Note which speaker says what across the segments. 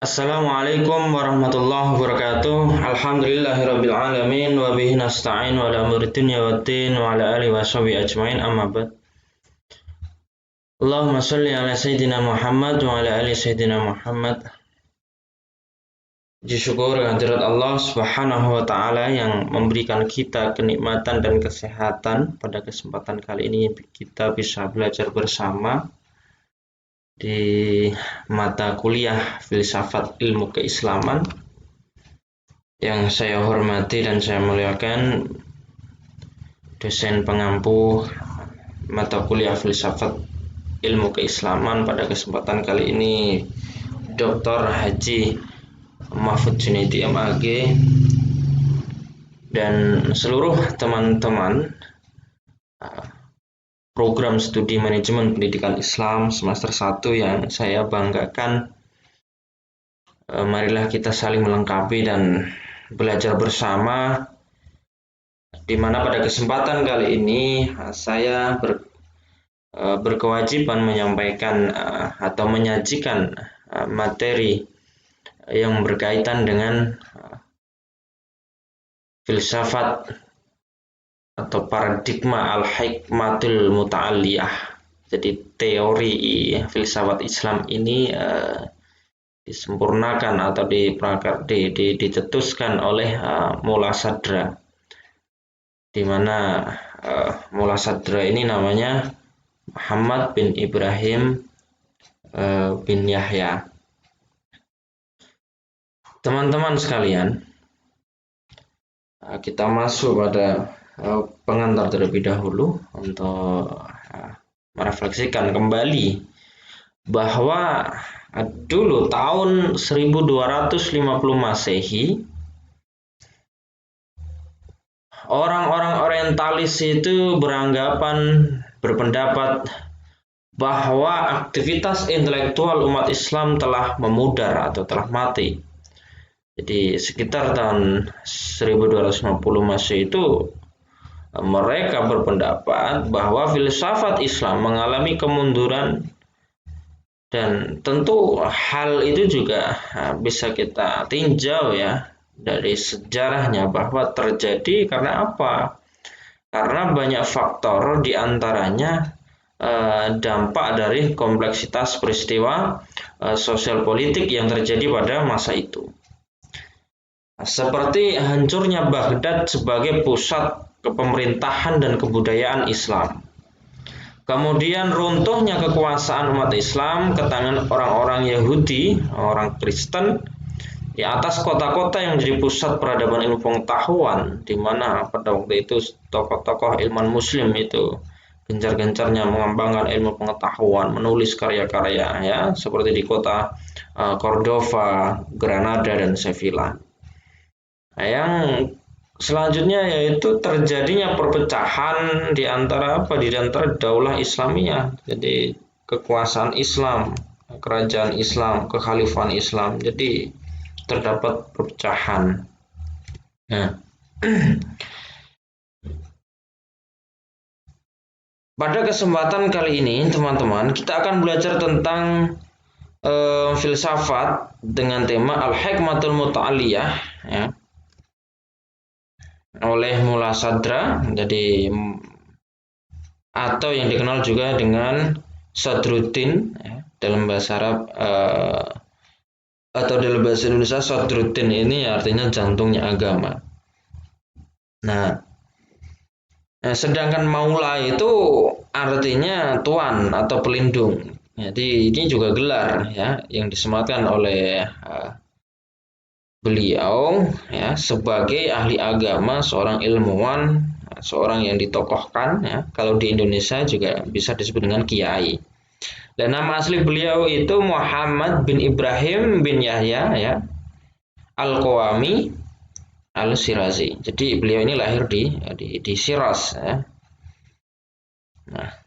Speaker 1: Assalamualaikum warahmatullahi wabarakatuh. Alhamdulillahirabbil alamin wa bihi nasta'in wa ala umuri dunya waddin wa ala alihi washabihi ajmain amma ba'd. Allahumma shalli ala sayyidina Muhammad wa ala ali sayyidina Muhammad. Puji syukur kehadirat Allah Subhanahu wa taala yang memberikan kita kenikmatan dan kesehatan. Pada kesempatan kali ini kita bisa belajar bersama di mata kuliah Filsafat Ilmu Keislaman yang saya hormati dan saya muliakan dosen pengampu mata kuliah Filsafat Ilmu Keislaman pada kesempatan kali ini Dr. Haji Mahfud Junaidi MAG dan seluruh teman-teman program studi manajemen pendidikan Islam semester 1 yang saya banggakan. Marilah kita saling melengkapi dan belajar bersama, di mana pada kesempatan kali ini saya berkewajiban menyampaikan atau menyajikan materi yang berkaitan dengan filsafat atau paradigma al-hikmatul muta'aliyah. Jadi teori filsafat Islam ini disempurnakan atau dicetuskan oleh Mula Sadra, di mana Mula Sadra ini namanya Muhammad bin Ibrahim bin Yahya. Teman-teman sekalian, kita masuk pada pengantar terlebih dahulu untuk merefleksikan kembali bahwa dulu tahun 1250 Masehi orang-orang orientalis itu berpendapat bahwa aktivitas intelektual umat Islam telah memudar atau telah mati. Jadi sekitar tahun 1250 Masehi itu mereka berpendapat bahwa filsafat Islam mengalami kemunduran, dan tentu hal itu juga bisa kita tinjau ya dari sejarahnya bahwa terjadi karena apa? Karena banyak faktor, diantaranya dampak dari kompleksitas peristiwa sosial politik yang terjadi pada masa itu. Seperti hancurnya Baghdad sebagai pusat kepemerintahan dan kebudayaan Islam. Kemudian runtuhnya kekuasaan umat Islam ke tangan orang-orang Yahudi, orang Kristen, di atas kota-kota yang menjadi pusat peradaban ilmu pengetahuan, di mana pada waktu itu tokoh-tokoh ilmuwan Muslim itu gencar-gencarnya mengembangkan ilmu pengetahuan, menulis karya-karya, ya, seperti di kota Cordova, Granada, dan Sevilla. Yang selanjutnya yaitu terjadinya perpecahan di antara Daulah Islamiyah, jadi kekuasaan Islam, kerajaan Islam, kekhalifahan Islam. Jadi terdapat perpecahan. Nah, pada kesempatan kali ini teman-teman kita akan belajar tentang filsafat dengan tema al-hikmatul muta'aliyah, ya, oleh Mula Sadra, jadi atau yang dikenal juga dengan Sadruddin, ya, dalam bahasa Arab atau dalam bahasa Indonesia Sadruddin ini artinya jantungnya agama. Nah, sedangkan Maula itu artinya tuan atau pelindung. Jadi ini juga gelar ya yang disematkan oleh beliau ya sebagai ahli agama, seorang ilmuwan, seorang yang ditokohkan ya. Kalau di Indonesia juga bisa disebut dengan kiai. Dan nama asli beliau itu Muhammad bin Ibrahim bin Yahya ya Al-Qawami Al-Shirazi. Jadi beliau ini lahir di Shiraz ya. Nah,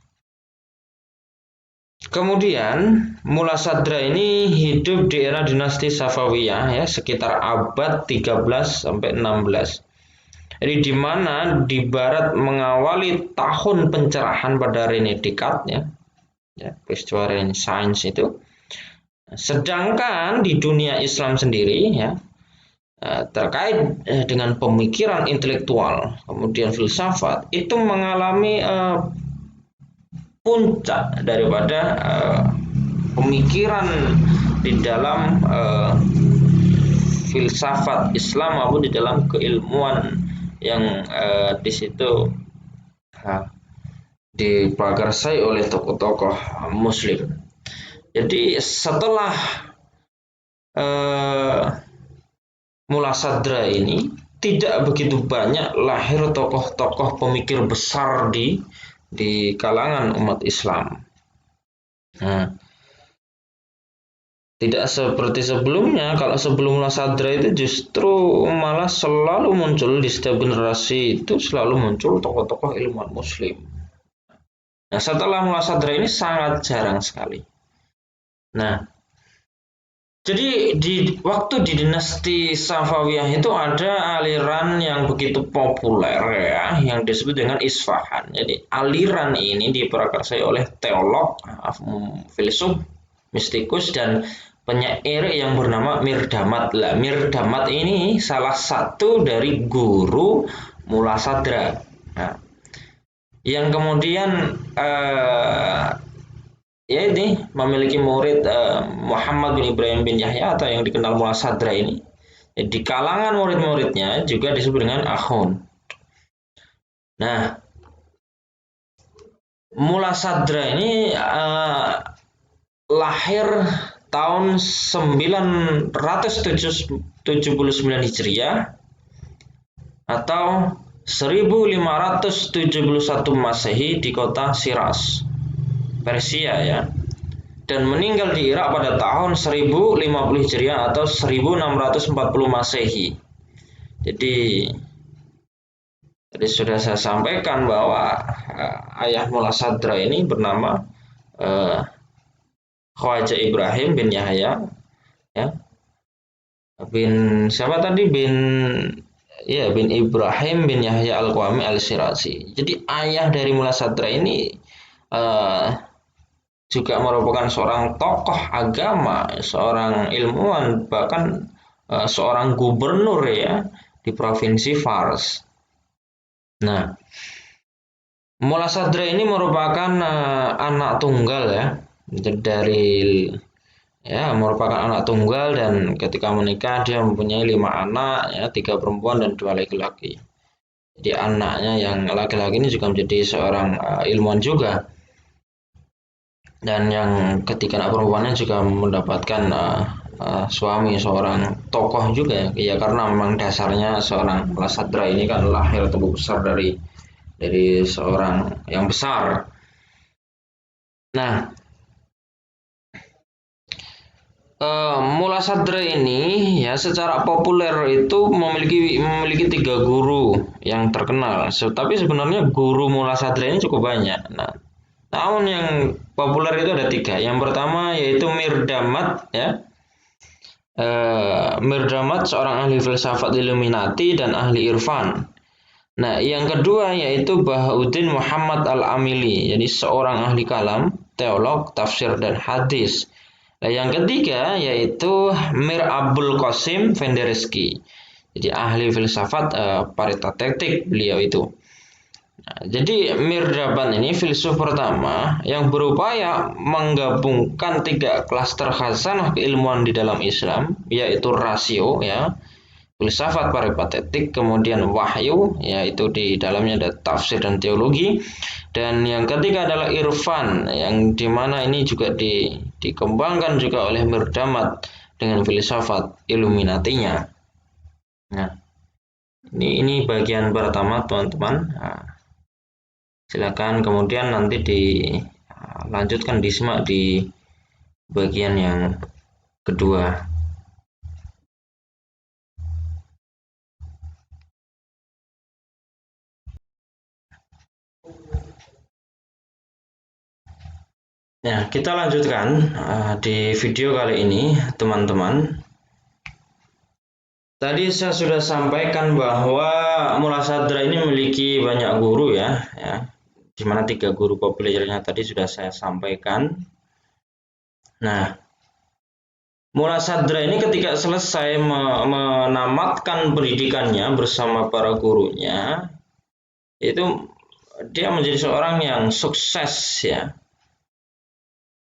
Speaker 1: kemudian Mula Sadra ini hidup di era dinasti Safawiyah ya sekitar abad 13 sampai 16. Jadi di mana di barat mengawali tahun pencerahan pada Rene Descartes ya peristiwa Renaissance itu. Sedangkan di dunia Islam sendiri ya, terkait dengan pemikiran intelektual, kemudian filsafat itu mengalami puncak daripada pemikiran di dalam filsafat Islam maupun di dalam keilmuan yang di situ diprakarsai oleh tokoh-tokoh Muslim. Jadi setelah Mulasadra ini tidak begitu banyak lahir tokoh-tokoh pemikir besar di kalangan umat Islam. Nah, tidak seperti sebelumnya. Kalau sebelum Mulasadra itu justru malah selalu muncul di setiap generasi itu selalu muncul tokoh-tokoh ilmuwan Muslim. Nah, setelah Mulasadra ini sangat jarang sekali. Nah, jadi waktu di dinasti Safawiyah itu ada aliran yang begitu populer ya, yang disebut dengan Isfahan. Jadi aliran ini diprakarsai oleh teolog, filsuf, mistikus dan penyair yang bernama Mirdamat. Lah, Mirdamat ini salah satu dari guru Mulasadra. Nah, yang kemudian ya ini memiliki murid Muhammad bin Ibrahim bin Yahya atau yang dikenal Mulasadra ini. Di kalangan murid-muridnya juga disebut dengan Akhun. Nah, Mulasadra ini lahir tahun 979 Hijriah atau 1571 Masehi di kota Shiraz, Persia ya, dan meninggal di Irak pada tahun 1050 Hijriah atau 1640 Masehi. Jadi sudah saya sampaikan bahwa ayah Mulasadra ini bernama Khawaja Ibrahim bin Yahya ya, bin siapa tadi bin Ibrahim bin Yahya Al-Qawami Al-Shirazi. Jadi ayah dari Mulasadra ini juga merupakan seorang tokoh agama, seorang ilmuwan, bahkan seorang gubernur ya di provinsi Fars. Nah, Mulasadra ini merupakan anak tunggal ya, merupakan anak tunggal, dan ketika menikah dia mempunyai 5 anak ya, 3 perempuan dan 2 laki-laki. Jadi anaknya yang laki-laki ini juga menjadi seorang ilmuwan juga. Dan yang ketiga anak perempuannya juga mendapatkan suami seorang tokoh juga ya, karena memang dasarnya seorang Mulasadra ini kan lahir tumbuh besar dari seorang yang besar. Nah, Mulasadra ini ya secara populer itu memiliki 3 guru yang terkenal. Tapi sebenarnya guru Mulasadra ini cukup banyak. Nah, namun yang populer itu ada 3. Yang pertama yaitu Mirdamat ya. Mirdamat seorang ahli filsafat Illuminati dan ahli irfan. Nah, yang kedua yaitu Bahauddin Muhammad Al-Amili, jadi seorang ahli kalam, teolog, tafsir dan hadis. Nah, yang ketiga yaitu Mir Abul Qasim Penderecki, jadi ahli filsafat paritatetik beliau itu. Nah, jadi Mirdabat ini filsuf pertama yang berupaya menggabungkan 3 klaster khasanah keilmuan di dalam Islam, yaitu rasio ya, filsafat paripatetik, kemudian wahyu, yaitu di dalamnya ada tafsir dan teologi, dan yang ketiga adalah irfan, yang dimana ini juga dikembangkan juga oleh Mirdamat dengan filsafat Illuminatinya. Nah, ini bagian pertama teman-teman. Nah, silakan kemudian nanti dilanjutkan disimak di bagian yang kedua. Nah, kita lanjutkan di video kali ini, teman-teman. Tadi saya sudah sampaikan bahwa Mulasadra ini memiliki banyak guru ya, di mana 3 guru populernya tadi sudah saya sampaikan. Nah, Mullah Sadra ini ketika selesai menamatkan pendidikannya bersama para gurunya, itu dia menjadi seorang yang sukses ya.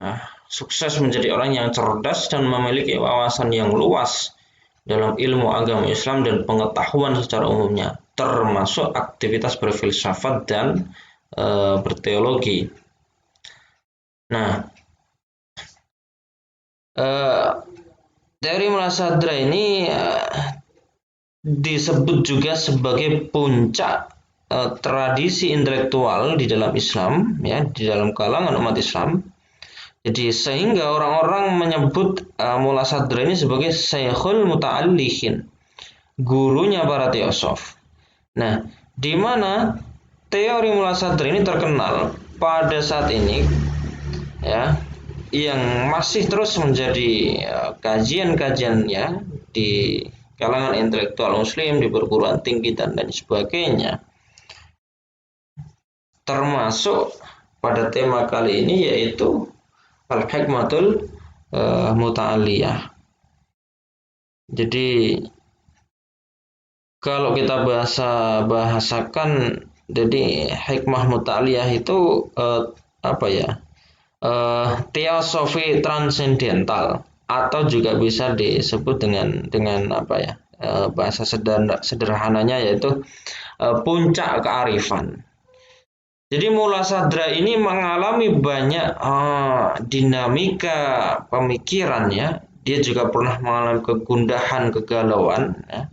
Speaker 1: Nah, sukses menjadi orang yang cerdas dan memiliki wawasan yang luas dalam ilmu agama Islam dan pengetahuan secara umumnya, termasuk aktivitas berfilsafat dan berteologi. Nah, teori Mullah Sadra ini disebut juga sebagai puncak tradisi intelektual di dalam Islam, ya, di dalam kalangan umat Islam. Jadi sehingga orang-orang menyebut Mullah Sadra ini sebagai Syekhul Muta'allihin, gurunya para teosof. Nah, di mana teori Mullah Sadra ini terkenal pada saat ini, ya, yang masih terus menjadi kajian-kajiannya di kalangan intelektual Muslim, di perguruan tinggi dan lain sebagainya. Termasuk pada tema kali ini yaitu Al-Hikmatul Muta'aliyah. Jadi kalau kita bahasakan, jadi hikmah muta'aliyah itu apa ya? Teosofi transendental, atau juga bisa disebut dengan apa ya? Bahasa sederhananya yaitu puncak kearifan. Jadi Mullah Sadra ini mengalami banyak dinamika pemikiran ya. Dia juga pernah mengalami kegundahan, kegalauan ya.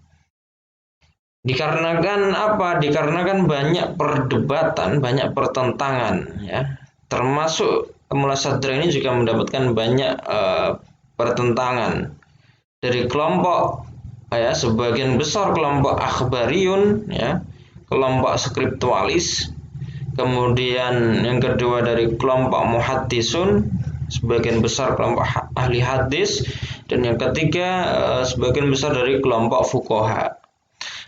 Speaker 1: Dikarenakan apa? Dikarenakan banyak perdebatan, banyak pertentangan ya. Termasuk Mullah Sadra ini juga mendapatkan banyak pertentangan dari kelompok ya, sebagian besar kelompok akhbariyun ya, kelompok skriptualis. Kemudian yang kedua dari kelompok muhaddisun, sebagian besar kelompok ahli hadis, dan yang ketiga sebagian besar dari kelompok fuqaha.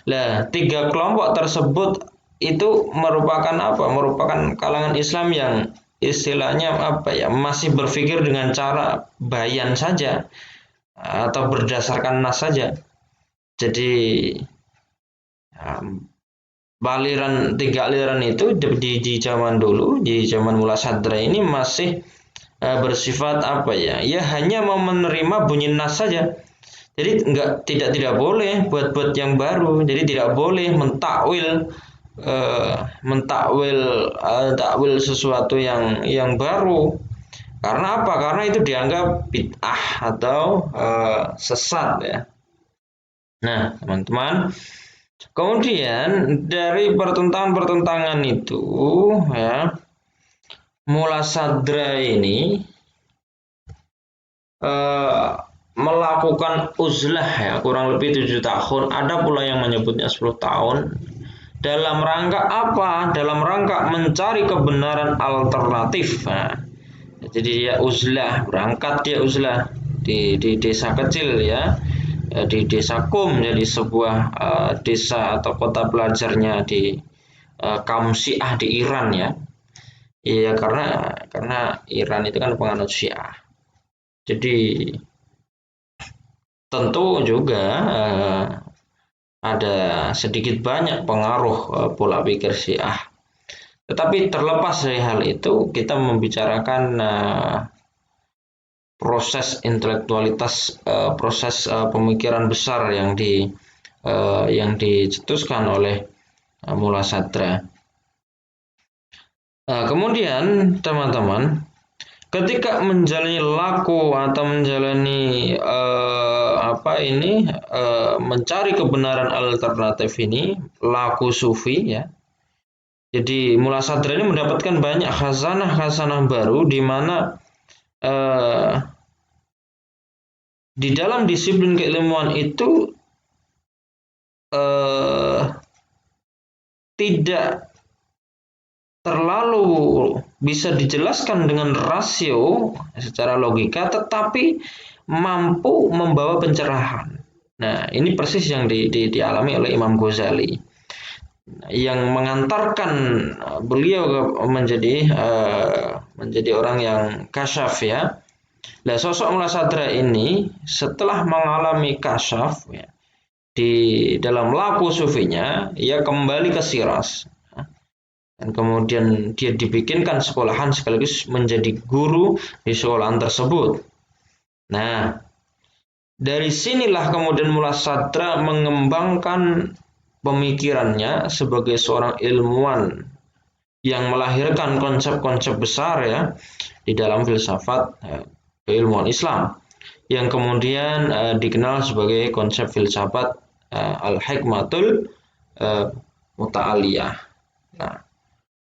Speaker 1: Nah, tiga kelompok tersebut itu merupakan apa? Merupakan kalangan Islam yang istilahnya apa ya? Masih berpikir dengan cara bayan saja atau berdasarkan nas saja. Jadi tiga aliran itu di zaman dulu, di zaman Mullah Sadra ini masih bersifat apa ya? Ya hanya mau menerima bunyi nas saja. Jadi tidak boleh buat yang baru. Jadi tidak boleh takwil sesuatu yang baru. Karena apa? Karena itu dianggap bid'ah atau sesat ya. Nah, teman-teman, kemudian dari pertentangan-pertentangan itu ya, Mullah Sadra ini melakukan uzlah ya, kurang lebih 7 tahun, ada pula yang menyebutnya 10 tahun. Dalam rangka apa? Dalam rangka mencari kebenaran alternatif. Nah, jadi dia uzlah, berangkat dia uzlah di desa kecil ya, di desa Qum, jadi sebuah desa atau kota pelajarnya di kaum Syiah di Iran ya. Iya, karena Iran itu kan penganut Syiah. Jadi tentu juga ada sedikit banyak pengaruh pola pikir Syiah. Tetapi terlepas dari hal itu, kita membicarakan proses intelektualitas, proses pemikiran besar yang dicetuskan oleh Mullah Sadra. Kemudian teman-teman, ketika menjalani laku atau menjalani mencari kebenaran alternatif ini, laku sufi ya. Jadi Mullah Sadra ini mendapatkan banyak khazanah baru, di mana di dalam disiplin keilmuan itu tidak terlalu bisa dijelaskan dengan rasio secara logika, tetapi mampu membawa pencerahan. Nah, ini persis yang dialami oleh Imam Ghazali, yang mengantarkan beliau menjadi orang yang kasyaf ya, Nah, sosok Mullah Sadra ini setelah mengalami kasyaf ya, di dalam laku sufinya, ia kembali ke Shiraz. Dan kemudian dia dibikinkan sekolahan sekaligus menjadi guru di sekolahan tersebut. Nah, dari sinilah kemudian Mullah Sadra mengembangkan pemikirannya sebagai seorang ilmuwan yang melahirkan konsep-konsep besar ya di dalam filsafat keilmuan Islam yang kemudian dikenal sebagai konsep filsafat al-hikmatul muta'aliyah. Nah,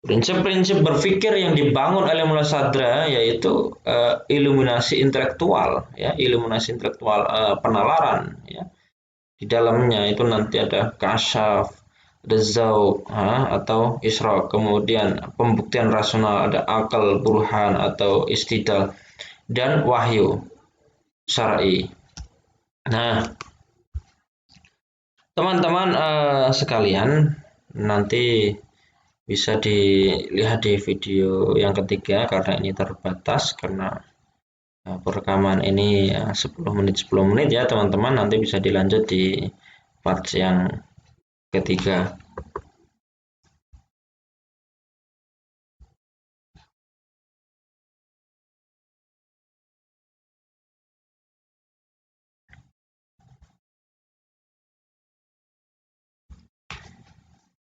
Speaker 1: prinsip-prinsip berpikir yang dibangun oleh Mullah Sadra yaitu iluminasi intelektual, ya, iluminasi intelektual penalaran, ya. Di dalamnya itu nanti ada kasyaf, ada zauq, atau isyraq, kemudian pembuktian rasional, ada akal, burhan atau istidlal, dan wahyu syar'i. Nah, teman-teman sekalian, nanti bisa dilihat di video yang ketiga karena ini terbatas karena perekaman ini 10 menit ya teman-teman, nanti bisa dilanjut di part yang ketiga.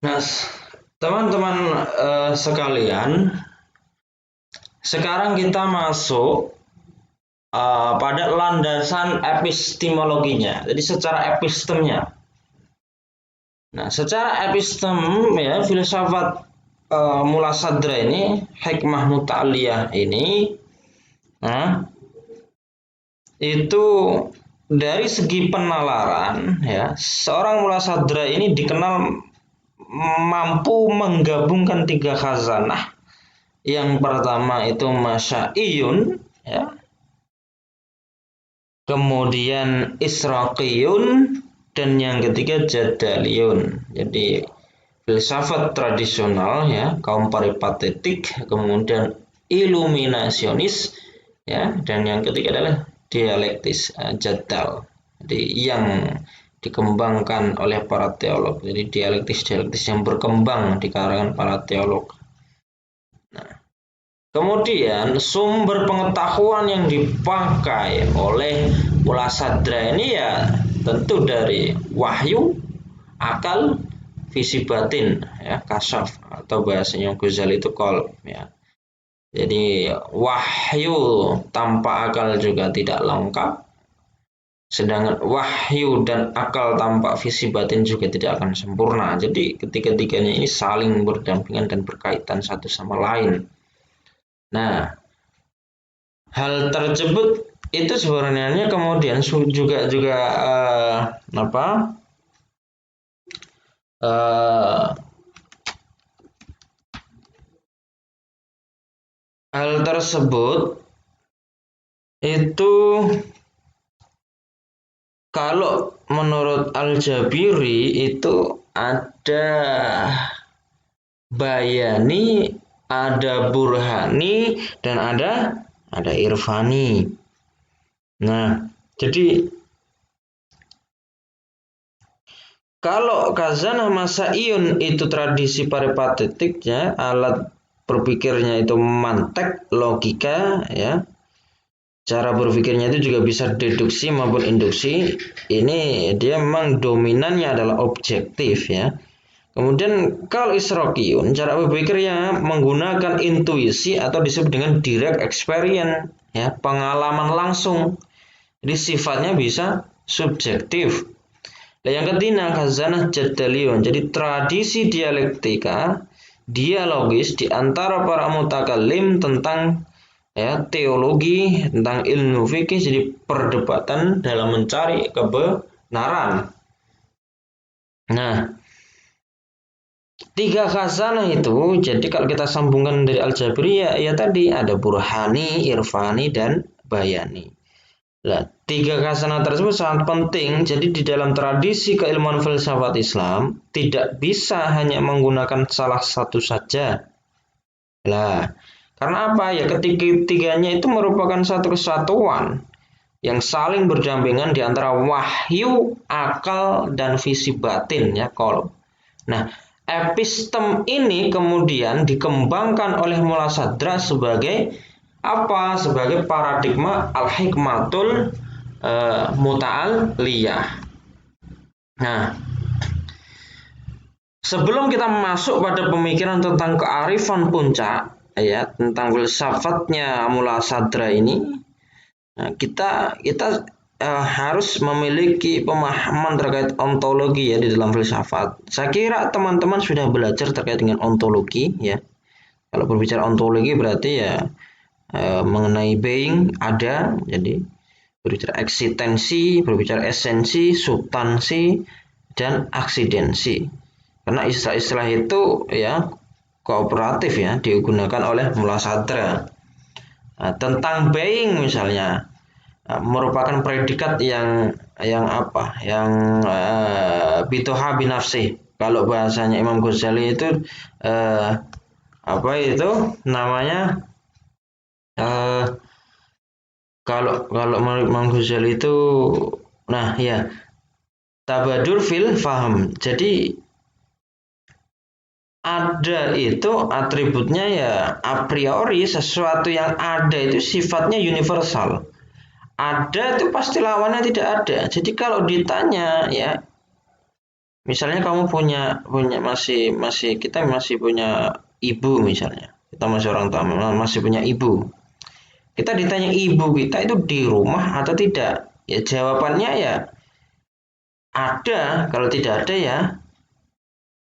Speaker 1: Nah, teman-teman sekalian, sekarang kita masuk pada landasan epistemologinya. Jadi secara epistemnya. Nah, secara epistem ya filsafat Mullah Sadra ini, hikmah muta'aliyah ini, nah, itu dari segi penalaran ya, seorang Mullah Sadra ini dikenal mampu menggabungkan 3 khazanah. Yang pertama itu masya'iyun ya. Kemudian israqiyun dan yang ketiga jadaliyun. Jadi filsafat tradisional ya, kaum peripatetik, kemudian iluminasionis ya, dan yang ketiga adalah dialektis jadal. Jadi yang dikembangkan oleh para teolog. Jadi dialektis yang berkembang di kalangan para teolog. Nah, kemudian sumber pengetahuan yang dipakai oleh Mullah Sadra ini ya tentu dari wahyu, akal, visi batin ya, kasyaf atau bahasanya Ghazali itu qalb ya. Jadi wahyu tanpa akal juga tidak lengkap. Sedangkan wahyu dan akal tanpa visi batin juga tidak akan sempurna. Jadi ketiga-tiganya ini saling berdampingan dan berkaitan satu sama lain. Nah, hal tersebut itu sebenarnya kemudian juga hal tersebut itu kalau menurut Al-Jabiri itu ada bayani, ada burhani, dan ada irfani. Nah, jadi kalau khazanah masya'iyun itu tradisi peripatetiknya, alat berpikirnya itu mantek, logika ya. Cara berpikirnya itu juga bisa deduksi maupun induksi. Ini dia memang dominannya adalah objektif ya. Kemudian kalau israqiyun, cara berpikirnya menggunakan intuisi atau disebut dengan direct experience ya, pengalaman langsung. Jadi sifatnya bisa subjektif. Nah, yang ketiga khazanah jadaliyun. Jadi tradisi dialektika, dialogis di antara para mutakallim tentang ya teologi, tentang ilmu fikih, jadi perdebatan dalam mencari kebenaran. Nah, 3 khazanah itu, jadi kalau kita sambungkan dari Al-Jabri ya tadi ada burhani, irfani, dan bayani. Nah, 3 khazanah tersebut sangat penting. Jadi di dalam tradisi keilmuan filsafat Islam tidak bisa hanya menggunakan salah satu saja. Nah, Karena apa? Ya ketiga-tiganya itu merupakan satu kesatuan yang saling berdampingan di antara wahyu, akal, dan visi batin ya kolb. Nah, epistem ini kemudian dikembangkan oleh Mulasadra sebagai apa? Sebagai paradigma al-hikmatul muta'aliyah. Nah, sebelum kita masuk pada pemikiran tentang kearifan puncak, ya tentang filsafatnya Mulasadra ini, nah, kita harus memiliki pemahaman terkait ontologi ya di dalam filsafat. Saya kira teman-teman sudah belajar terkait dengan ontologi ya. Kalau berbicara ontologi berarti ya mengenai being ada, jadi berbicara eksistensi, berbicara esensi, substansi, dan aksidensi. Karena istilah-istilah itu ya kooperatif ya digunakan oleh Mulasadra. Nah, tentang being misalnya merupakan predikat yang apa? Yang bitoha binafsi. Kalau bahasanya Imam Ghazali itu apa itu namanya? Kalau menurut Imam Ghazali itu, nah ya tabadur fil faham. Jadi ada itu atributnya ya a priori sesuatu yang ada itu sifatnya universal. Ada itu pasti lawannya tidak ada. Jadi kalau ditanya ya, misalnya kamu punya masih kita masih punya ibu misalnya. Kita masih orang tua masih punya ibu. Kita ditanya ibu kita itu di rumah atau tidak? Ya jawabannya ya ada, kalau tidak ada ya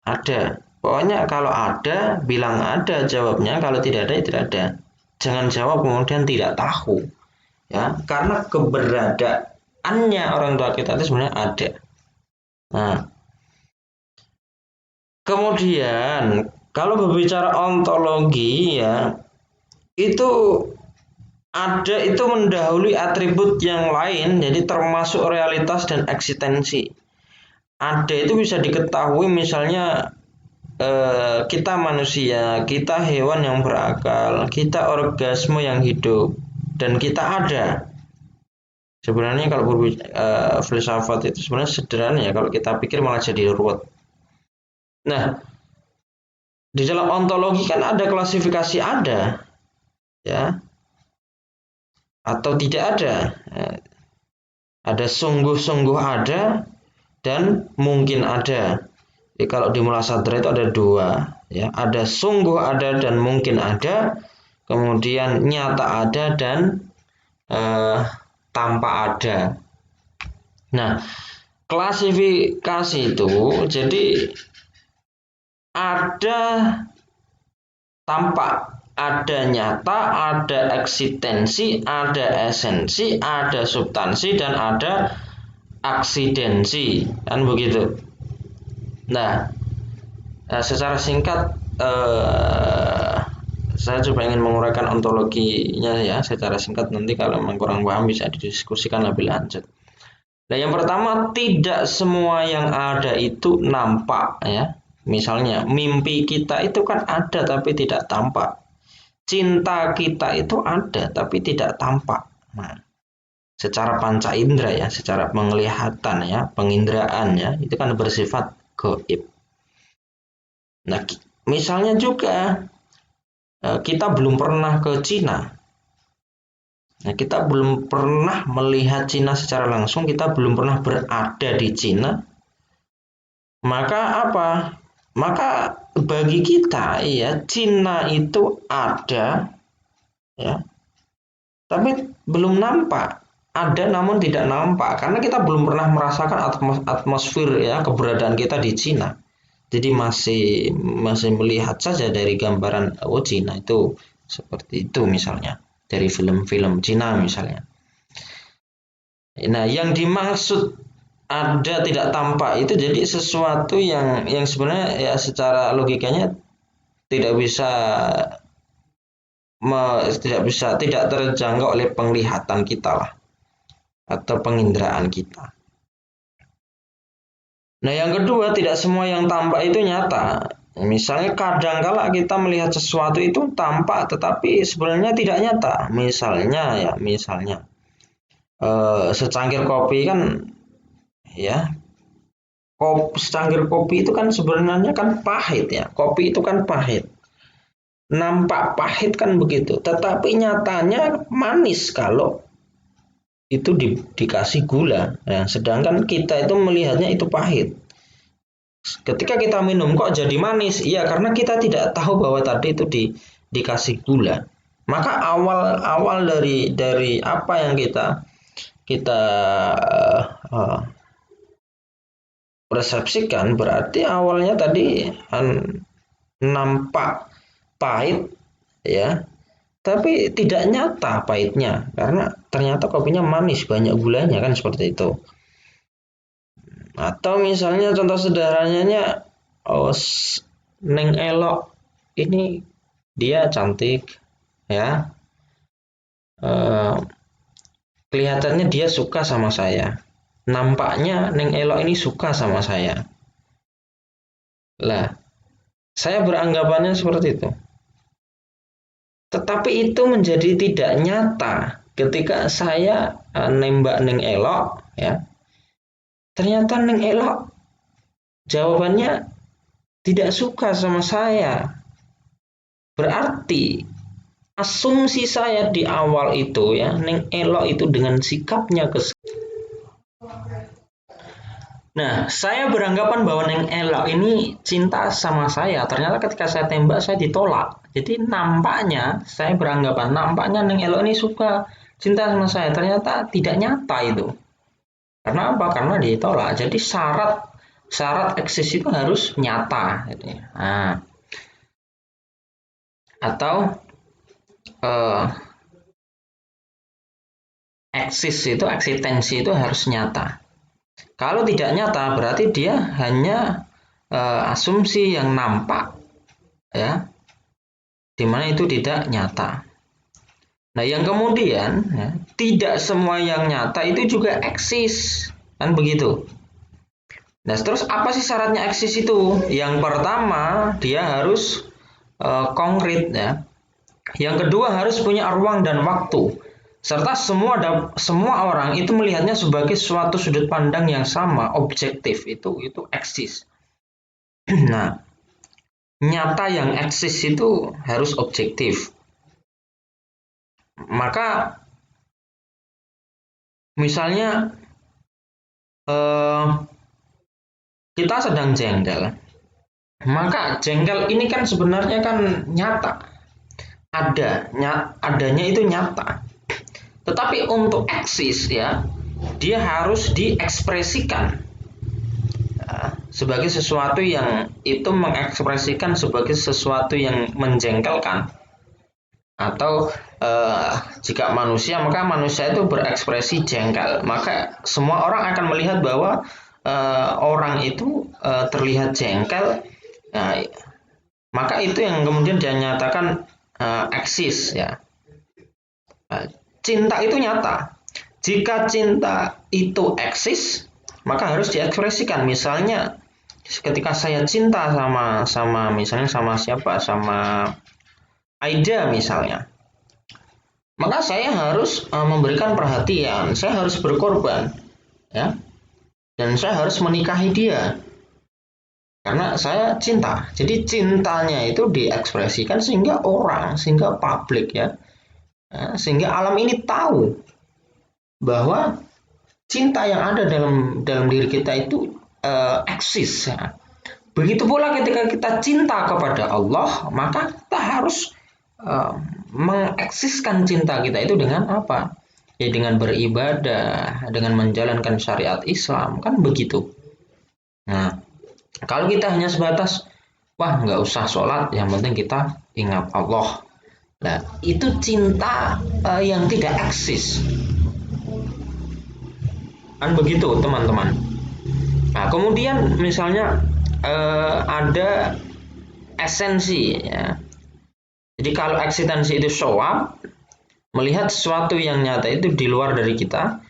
Speaker 1: ada. Pokoknya kalau ada, bilang ada jawabnya, kalau tidak ada ya tidak ada. Jangan jawab kemudian tidak tahu. Ya, karena keberadaannya orang tua kita itu sebenarnya ada. Nah, kemudian kalau berbicara ontologi ya, itu ada itu mendahului atribut yang lain, jadi termasuk realitas dan eksistensi. Ada itu bisa diketahui misalnya kita manusia, kita hewan yang berakal, kita orgasme yang hidup, dan kita ada. Sebenarnya kalau berbicara filsafat itu sebenarnya sederhana ya, kalau kita pikir malah jadi ruwet. Nah, di dalam ontologi kan ada klasifikasi ada, ya, atau tidak ada. Ada sungguh-sungguh ada dan mungkin ada. Jadi kalau di Mulasadra itu ada dua, ya, ada sungguh ada dan mungkin ada, kemudian nyata ada dan tanpa ada. Nah, klasifikasi itu jadi ada tampak, ada nyata, ada eksistensi, ada esensi, ada substansi, dan ada aksidensi, kan begitu. Nah, secara singkat saya coba ingin menguraikan ontologinya ya secara singkat, nanti kalau memang kurang paham bisa didiskusikan lebih lanjut. Nah, yang pertama, tidak semua yang ada itu nampak ya. Misalnya mimpi kita itu kan ada tapi tidak tampak. Cinta kita itu ada tapi tidak tampak. Nah, secara panca indera ya, secara penglihatan ya, penginderaan ya, itu kan bersifat gaib. Nah, misalnya juga kita belum pernah ke Cina. Nah, kita belum pernah melihat Cina secara langsung, kita belum pernah berada di Cina. Maka apa? Maka bagi kita ya Cina itu ada ya, tapi belum nampak. Ada namun tidak nampak karena kita belum pernah merasakan atmosfer ya keberadaan kita di Cina. Jadi masih melihat saja dari gambaran oh Cina itu seperti itu misalnya dari film-film Cina misalnya. Nah, yang dimaksud ada tidak tampak itu jadi sesuatu yang sebenarnya ya secara logikanya tidak bisa tidak terjangkau oleh penglihatan kita lah atau penginderaan kita. Nah, yang kedua, tidak semua yang tampak itu nyata. Misalnya kadang-kala kita melihat sesuatu itu tampak tetapi sebenarnya tidak nyata. Misalnya secangkir kopi kan, ya, secangkir kopi itu kan sebenarnya kan pahit ya. Kopi itu kan pahit. Nampak pahit kan begitu, tetapi nyatanya manis kalau itu dikasih gula. Nah, sedangkan kita itu melihatnya itu pahit. Ketika kita minum kok jadi manis? Iya, karena kita tidak tahu bahwa tadi itu dikasih gula. Maka awal dari apa yang kita persepsikan berarti awalnya tadi nampak pahit, ya, tapi tidak nyata pahitnya karena ternyata kopinya manis, banyak gulanya, kan seperti itu. Atau misalnya contoh sederhananya, oh, Neng Elok ini dia cantik, ya, kelihatannya dia suka sama saya, nampaknya Neng Elok ini suka sama saya. Lah, saya beranggapannya seperti itu. Tetapi itu menjadi tidak nyata ketika saya nembak Neng Elok, ya. Ternyata Neng Elok jawabannya tidak suka sama saya. Berarti asumsi saya di awal itu, ya, Neng Elok itu dengan sikapnya Nah, saya beranggapan bahwa Neng Elok ini cinta sama saya. Ternyata ketika saya tembak, saya ditolak. Jadi nampaknya, saya beranggapan, nampaknya Neng Elok ini suka, cinta sama saya. Ternyata tidak nyata itu. Karena apa? Karena ditolak. Jadi syarat eksis itu harus nyata. Nah, atau eksistensi itu harus nyata. Kalau tidak nyata berarti dia hanya asumsi yang nampak, ya, dimana itu tidak nyata. Nah, yang kemudian, ya, tidak semua yang nyata itu juga eksis, kan begitu. Nah, terus apa sih syaratnya eksis itu? Yang pertama dia harus konkret, ya. Yang kedua harus punya ruang dan waktu. Serta semua orang itu melihatnya sebagai suatu sudut pandang yang sama, objektif, itu eksis. Nah, nyata yang eksis itu harus objektif. Maka misalnya kita sedang jengkel, maka jengkel ini kan sebenarnya kan nyata, adanya itu nyata. Tetapi untuk eksis, ya, dia harus diekspresikan sebagai sesuatu yang itu mengekspresikan sebagai sesuatu yang menjengkelkan. Atau jika manusia, maka manusia itu berekspresi jengkel. Maka semua orang akan melihat bahwa orang itu terlihat jengkel. Nah, maka itu yang kemudian dinyatakan eksis, ya. Cinta itu nyata. Jika cinta itu eksis, maka harus diekspresikan. Misalnya ketika saya cinta sama misalnya sama siapa, sama Aida misalnya, maka saya harus memberikan perhatian, saya harus berkorban, ya, dan saya harus menikahi dia karena saya cinta. Jadi cintanya itu diekspresikan sehingga publik, ya, sehingga alam ini tahu bahwa cinta yang ada dalam diri kita itu eksis, ya. Begitu pula ketika kita cinta kepada Allah, maka kita harus mengeksiskan cinta kita itu dengan apa? Ya, dengan beribadah, dengan menjalankan syariat Islam, kan begitu. Nah, kalau kita hanya sebatas, wah, nggak usah sholat, yang penting kita ingat Allah. Nah, itu cinta yang tidak eksis. Kan begitu, teman-teman. Nah, kemudian misalnya ada esensi, ya. Jadi kalau eksistensi itu show up, melihat sesuatu yang nyata itu di luar dari kita,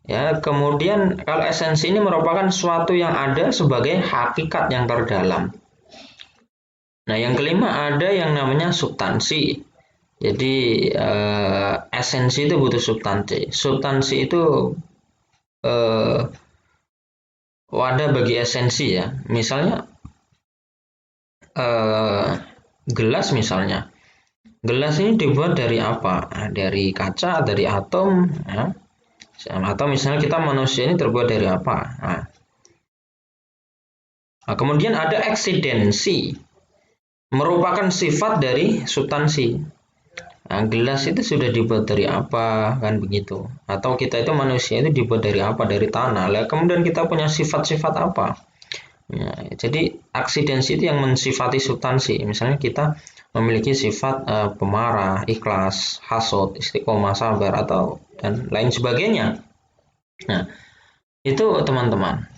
Speaker 1: ya. Kemudian kalau esensi ini merupakan sesuatu yang ada sebagai hakikat yang terdalam. Nah, yang kelima ada yang namanya substansi. Jadi esensi itu butuh substansi. Substansi itu eh, wadah bagi esensi ya. Misalnya eh, gelas misalnya. Gelas ini dibuat dari apa? Nah, dari kaca, dari atom, ya. Atau misalnya kita manusia ini terbuat dari apa? Nah, kemudian ada eksidensi, merupakan sifat dari substansi. Nah, gelas itu sudah dibuat dari apa, kan begitu? Atau kita itu manusia itu dibuat dari apa? Dari tanah. Lah, kemudian kita punya sifat-sifat apa? Ya, jadi aksidensi itu yang mensifati substansi. Misalnya kita memiliki sifat pemarah, ikhlas, hasud, istiqomah, sabar, atau dan lain sebagainya. Nah, itu teman-teman.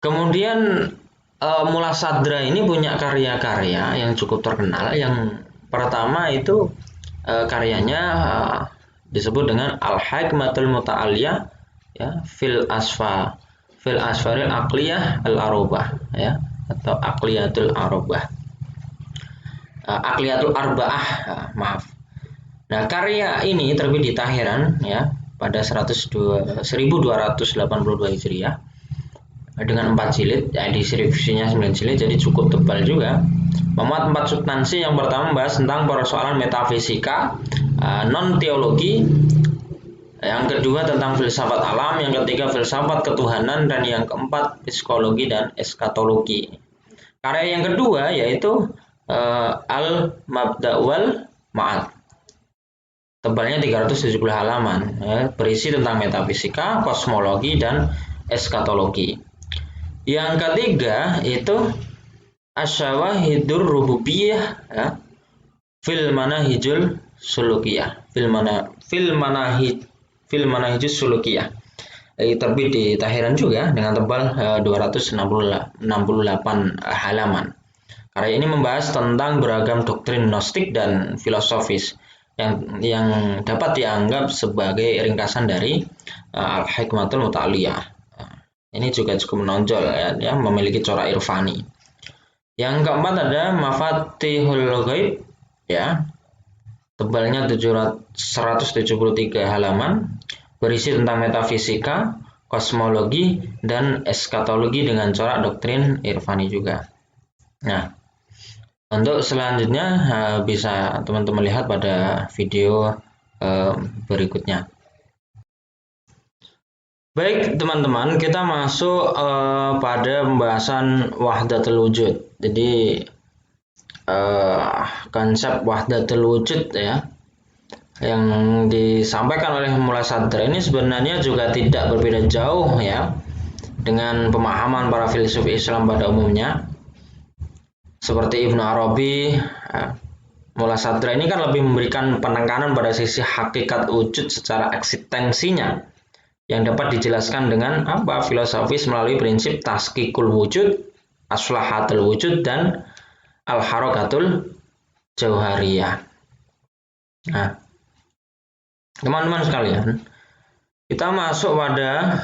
Speaker 1: Kemudian Mula Sadra ini punya karya-karya yang cukup terkenal. Yang pertama itu karyanya disebut dengan Al-Hikmatul Muta'aliyah ya, fil asfaril aqliyah al-arubah ya, atau aqliyatul arubah. Aqliyatul arbaah, maaf. Nah, karya ini terbit di Tahiran ya pada 1282 Hijriah dengan 4 jilid, ya distribusinya 9 jilid, jadi cukup tebal juga. Memuat 4 substansi. Yang pertama membahas tentang persoalan metafisika, non teologi. Yang kedua tentang filsafat alam, yang ketiga filsafat ketuhanan, dan yang keempat psikologi dan eskatologi. Karya yang kedua yaitu Al-Mabda' wal Ma'ad. Tebalnya 370 halaman, ya, berisi tentang metafisika, kosmologi, dan eskatologi. Yang ketiga itu Asyawahidur Rububiyah ya, fil manahijul sulukiyah, fil manahijus sulukiyah. Terbit di Tahiran juga dengan tebal 268 halaman. Karya ini membahas tentang beragam doktrin gnostik dan filosofis yang dapat dianggap sebagai ringkasan dari Al-Hikmatul Muta'aliyah. Ini juga cukup menonjol ya, memiliki corak irfani. Yang keempat ada Mafatihul Ghaib ya. Tebalnya 173 halaman, berisi tentang metafisika, kosmologi, dan eskatologi dengan corak doktrin irfani juga. Nah, untuk selanjutnya bisa teman-teman lihat pada video berikutnya. Baik teman-teman, kita masuk pada pembahasan wahdatul wujud. Jadi konsep wahdatul wujud ya yang disampaikan oleh Mula Sadra ini sebenarnya juga tidak berbeda jauh ya dengan pemahaman para filsuf Islam pada umumnya. Seperti Ibnu Arabi, Mula Sadra ini kan lebih memberikan penekanan pada sisi hakikat wujud secara eksistensinya yang dapat dijelaskan dengan apa? Filosofis melalui prinsip taskikul wujud, aslahatul wujud, dan al-harakatul jauhariyah. Nah, teman-teman sekalian, kita masuk pada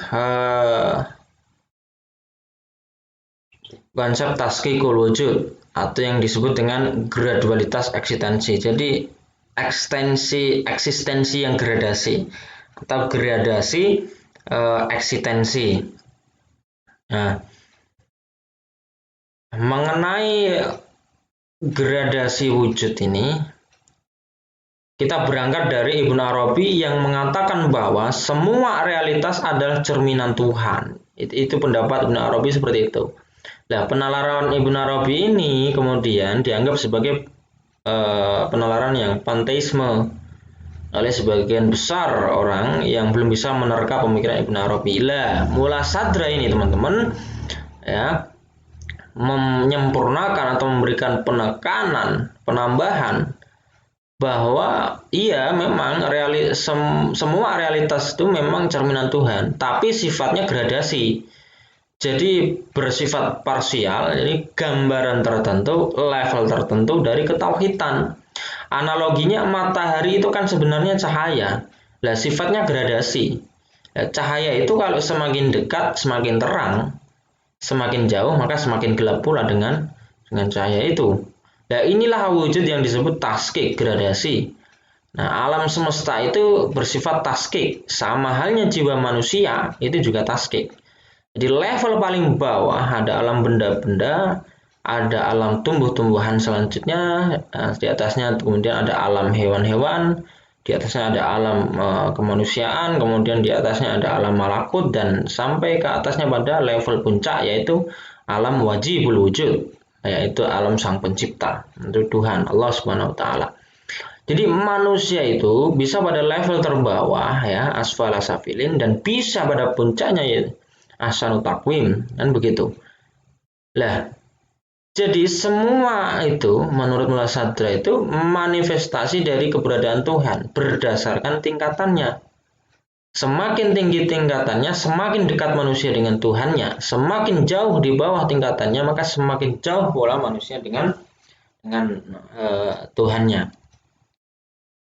Speaker 1: konsep taskikul wujud atau yang disebut dengan gradualitas eksistensi. Jadi eksistensi yang gradasi atau gradasi eksistensi. Nah, mengenai gradasi wujud ini, kita berangkat dari Ibnu Arabi yang mengatakan bahwa semua realitas adalah cerminan Tuhan. Itu pendapat Ibnu Arabi seperti itu. Nah, penalaran Ibnu Arabi ini kemudian dianggap sebagai penalaran yang panteisme oleh sebagian besar orang yang belum bisa menerka pemikiran Ibnu Arabi. Lah, Mula Sadra ini teman-teman ya menyempurnakan atau memberikan penekanan, penambahan bahwa iya memang semua realitas itu memang cerminan Tuhan, tapi sifatnya gradasi. Jadi bersifat parsial, jadi gambaran tertentu, level tertentu dari ketauhidan. Analoginya matahari itu kan sebenarnya cahaya. Lah sifatnya gradasi. Cahaya itu kalau semakin dekat semakin terang, semakin jauh maka semakin gelap pula dengan dengan cahaya itu. Nah, inilah wujud yang disebut taskik, gradasi. Nah, alam semesta itu bersifat taskik, sama halnya jiwa manusia itu juga taskik. Jadi level paling bawah ada alam benda-benda, ada alam tumbuh-tumbuhan selanjutnya, di atasnya kemudian ada alam hewan-hewan, di atasnya ada alam kemanusiaan, kemudian di atasnya ada alam malakut, dan sampai ke atasnya pada level puncak yaitu alam wajibul wujud, yaitu alam sang pencipta, itu Tuhan Allah Subhanahu wa taala. Jadi manusia itu bisa pada level terbawah ya, asfala safilin, dan bisa pada puncaknya yaitu ahsanu takwim, kan begitu. Lah, jadi semua itu menurut Mullah Sadra itu manifestasi dari keberadaan Tuhan berdasarkan tingkatannya. Semakin tinggi tingkatannya, semakin dekat manusia dengan Tuhannya. Semakin jauh di bawah tingkatannya, maka semakin jauh pula manusia dengan Tuhannya.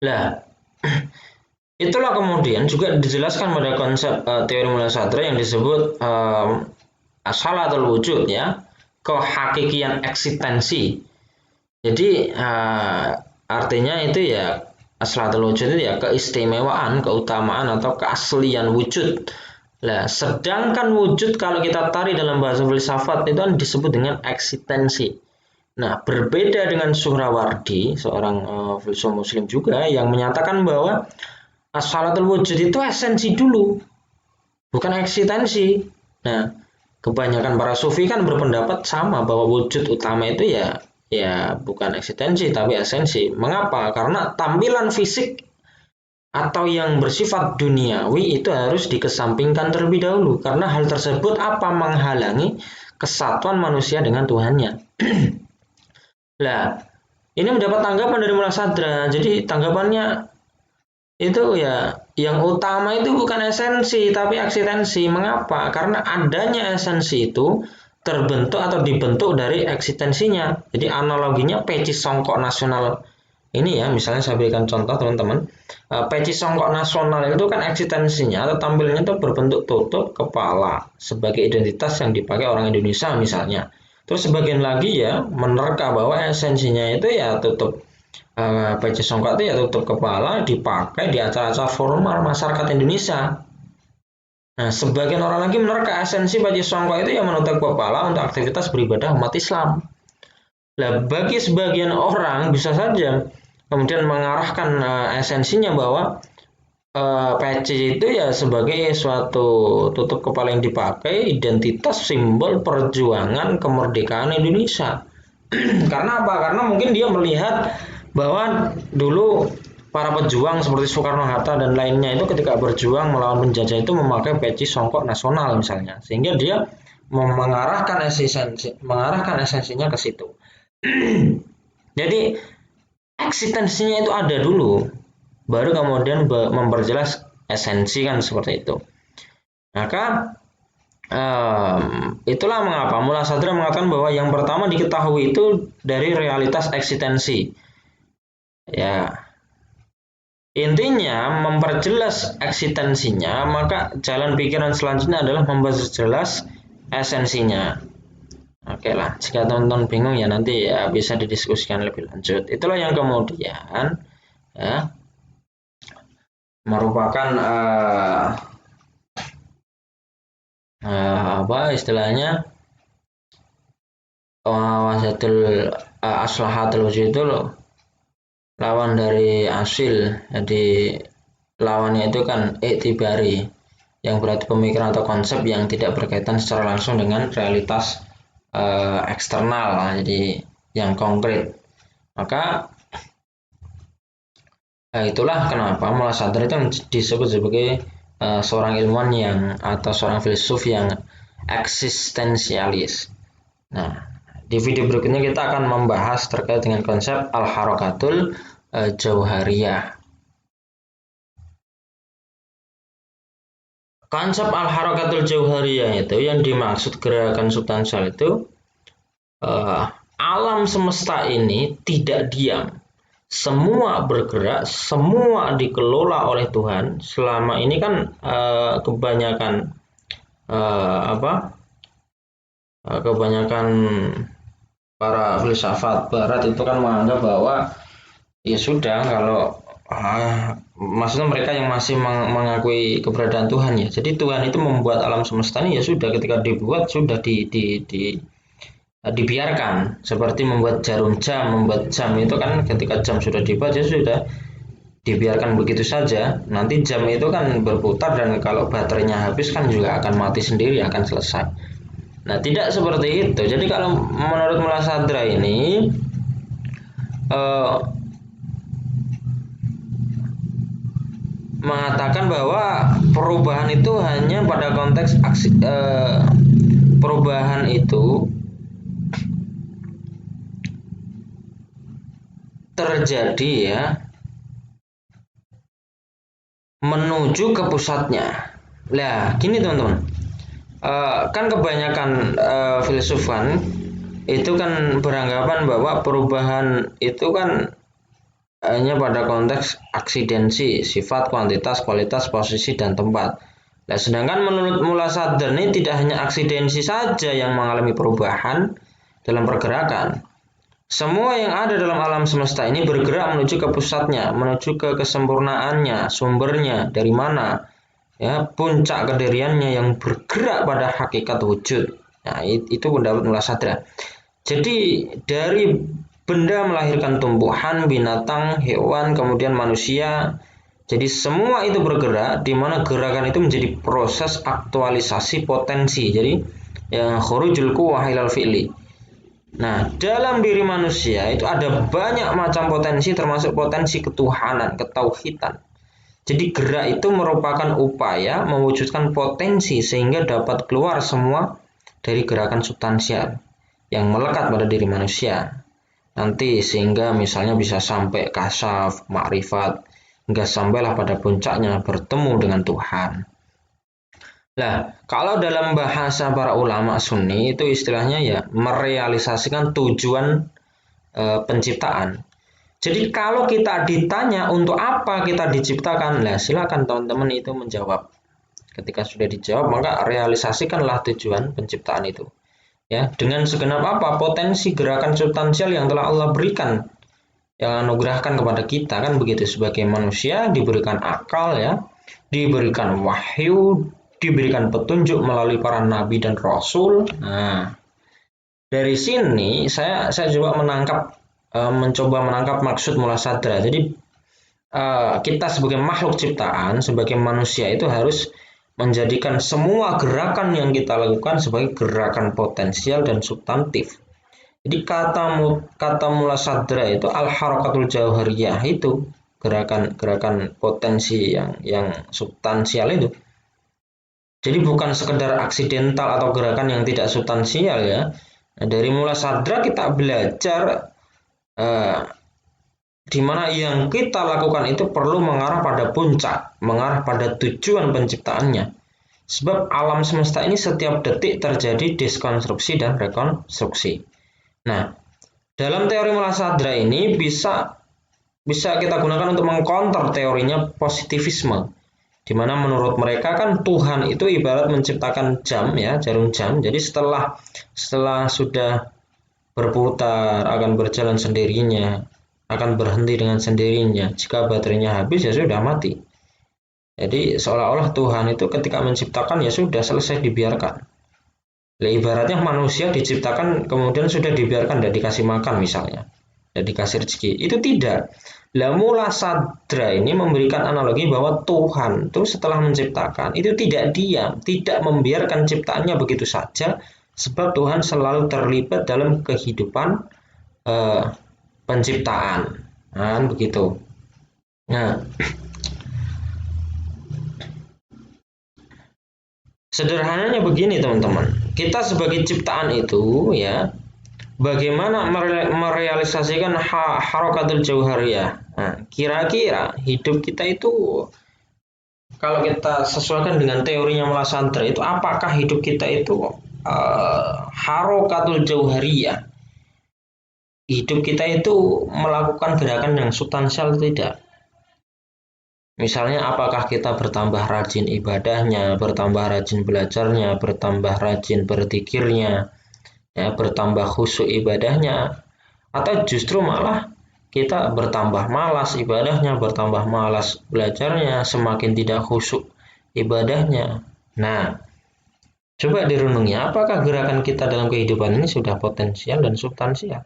Speaker 1: Lah, itulah kemudian juga dijelaskan pada konsep teori Mullah Sadra yang disebut asalatul wujud ya, kehakikian eksistensi. Jadi artinya itu ya asalatul wujud itu ya keistimewaan, keutamaan atau keaslian wujud. Nah, sedangkan wujud kalau kita tarik dalam bahasa filsafat itu kan disebut dengan eksistensi. Nah, berbeda dengan Suhrawardi, seorang filsuf muslim juga yang menyatakan bahwa asalatul wujud itu esensi dulu, bukan eksistensi. Nah, kebanyakan para sufi kan berpendapat sama bahwa wujud utama itu ya bukan eksistensi tapi esensi. Mengapa? Karena tampilan fisik atau yang bersifat duniawi itu harus dikesampingkan terlebih dahulu, karena hal tersebut apa menghalangi kesatuan manusia dengan Tuhannya. Nah, ini mendapat tanggapan dari Mullah Sadra. Jadi tanggapannya itu ya yang utama itu bukan esensi tapi eksistensi. Mengapa? Karena adanya esensi itu terbentuk atau dibentuk dari eksistensinya. Jadi analoginya peci songkok nasional ini ya, misalnya saya berikan contoh teman-teman, peci songkok nasional itu kan eksistensinya atau tampilannya itu berbentuk tutup kepala sebagai identitas yang dipakai orang Indonesia misalnya. Terus sebagian lagi ya menerka bahwa esensinya itu ya tutup peci songkok itu ya tutup kepala dipakai di acara-acara formal masyarakat Indonesia. Nah, sebagian orang lagi menerka esensi peci songkok itu ya menutup kepala untuk aktivitas beribadah umat Islam. Nah, bagi sebagian orang bisa saja kemudian mengarahkan esensinya bahwa peci itu ya sebagai suatu tutup kepala yang dipakai identitas simbol perjuangan kemerdekaan Indonesia. Karena apa? Karena mungkin dia melihat bahwa dulu para pejuang seperti Soekarno-Hatta dan lainnya itu ketika berjuang melawan penjajah itu memakai peci songkok nasional misalnya, sehingga dia mengarahkan esensinya ke situ. Jadi eksistensinya itu ada dulu, baru kemudian memperjelas esensi kan seperti itu. Maka itulah mengapa Mullah Sadra mengatakan bahwa yang pertama diketahui itu dari realitas eksistensi. Ya, intinya memperjelas eksistensinya, maka jalan pikiran selanjutnya adalah memperjelas esensinya. Oke lah, jika teman-teman bingung ya nanti ya bisa didiskusikan lebih lanjut. Itulah yang kemudian ya merupakan apa istilahnya wasatul aslahatul wujud itu loh, lawan dari asil. Jadi lawannya itu kan iktibari, yang berarti pemikiran atau konsep yang tidak berkaitan secara langsung dengan realitas eksternal, jadi yang konkret. Maka itulah kenapa Mullah Sadra itu disebut sebagai seorang ilmuwan yang atau seorang filsuf yang eksistensialis. Nah, di video berikutnya kita akan membahas terkait dengan konsep al-harakatul jauhariyah. Konsep al-harakatul jauhariyah itu yang dimaksud gerakan substansial itu alam semesta ini tidak diam. Semua bergerak, semua dikelola oleh Tuhan. Selama ini kan kebanyakan kebanyakan para filsafat barat itu kan menganggap bahwa ya sudah kalau maksudnya mereka yang masih mengakui keberadaan Tuhan ya. Jadi Tuhan itu membuat alam semesta ini ya sudah ketika dibuat sudah dibiarkan seperti membuat jarum jam, membuat jam itu kan ketika jam sudah dibuat ya sudah dibiarkan begitu saja. Nanti jam itu kan berputar dan kalau baterainya habis kan juga akan mati sendiri, akan selesai. Nah, tidak seperti itu. Jadi kalau menurut Mullasadra ini mengatakan bahwa perubahan itu hanya pada konteks perubahan itu terjadi ya menuju ke pusatnya. Lah, gini teman-teman, kan kebanyakan filsufan itu kan beranggapan bahwa perubahan itu kan hanya pada konteks aksidensi, sifat, kuantitas, kualitas, posisi, dan tempat. Nah, sedangkan menurut Mullasadra ini tidak hanya aksidensi saja yang mengalami perubahan dalam pergerakan. Semua yang ada dalam alam semesta ini bergerak menuju ke pusatnya, menuju ke kesempurnaannya, sumbernya, dari mana, ya, puncak kediriannya yang bergerak pada hakikat wujud. Nah, itu pendapat Mullasadra. Jadi dari benda melahirkan tumbuhan, binatang, hewan, kemudian manusia. Jadi semua itu bergerak, di mana gerakan itu menjadi proses aktualisasi potensi. Jadi yang khurujul quwwah ilal fi'li. Nah, dalam diri manusia itu ada banyak macam potensi, termasuk potensi ketuhanan, ketauhidan. Jadi gerak itu merupakan upaya mewujudkan potensi sehingga dapat keluar semua dari gerakan substansial yang melekat pada diri manusia. Nanti sehingga misalnya bisa sampai kasyaf, makrifat, hingga sampailah pada puncaknya bertemu dengan Tuhan. Nah, kalau dalam bahasa para ulama Sunni itu istilahnya ya merealisasikan tujuan penciptaan. Jadi kalau kita ditanya untuk apa kita diciptakan, nah silakan teman-teman itu menjawab. Ketika sudah dijawab, maka realisasikanlah tujuan penciptaan itu. Ya, dengan segenap apa potensi gerakan substansial yang telah Allah berikan, yang anugerahkan kepada kita kan begitu sebagai manusia diberikan akal ya, diberikan wahyu, diberikan petunjuk melalui para nabi dan rasul. Nah, dari sini saya coba mencoba menangkap maksud Mullasadra. Jadi kita sebagai makhluk ciptaan, sebagai manusia itu harus menjadikan semua gerakan yang kita lakukan sebagai gerakan potensial dan substantif. Jadi kata Mullasadra itu al-harakatul jauhariyah itu gerakan potensi yang substansial itu. Jadi bukan sekedar aksidental atau gerakan yang tidak substansial ya. Nah, dari Mullasadra kita belajar di mana yang kita lakukan itu perlu mengarah pada puncak, mengarah pada tujuan penciptaannya. Sebab alam semesta ini setiap detik terjadi diskonstruksi dan rekonstruksi. Nah, dalam teori Mullasadra ini bisa kita gunakan untuk mengcounter teorinya positivisme, di mana menurut mereka kan Tuhan itu ibarat menciptakan jam ya, jarum jam. Jadi setelah sudah berputar akan berjalan sendirinya, akan berhenti dengan sendirinya. Jika baterainya habis ya sudah mati. Jadi seolah-olah Tuhan itu ketika menciptakan ya sudah selesai dibiarkan. Nah, ibaratnya manusia diciptakan kemudian sudah dibiarkan, tidak dikasih makan misalnya, tidak dikasih rezeki. Itu tidak. Lah Mullasadra ini memberikan analogi bahwa Tuhan itu setelah menciptakan itu tidak diam, tidak membiarkan ciptaannya begitu saja, sebab Tuhan selalu terlibat dalam kehidupan penciptaan. Nah, begitu. Nah, sederhananya begini teman-teman, kita sebagai ciptaan itu ya, bagaimana merealisasikan harakatul jauhariyah. Nah, kira-kira hidup kita itu kalau kita sesuaikan dengan teorinya Mullasadra itu, apakah hidup kita itu harakatul jauhariyah? Hidup kita itu melakukan gerakan yang substansial tidak? Misalnya apakah kita bertambah rajin ibadahnya, bertambah rajin belajarnya, bertambah rajin berzikirnya, ya, bertambah khusyuk ibadahnya, atau justru malah kita bertambah malas ibadahnya, bertambah malas belajarnya, semakin tidak khusyuk ibadahnya. Nah, coba direnungi, apakah gerakan kita dalam kehidupan ini sudah potensial dan substansial?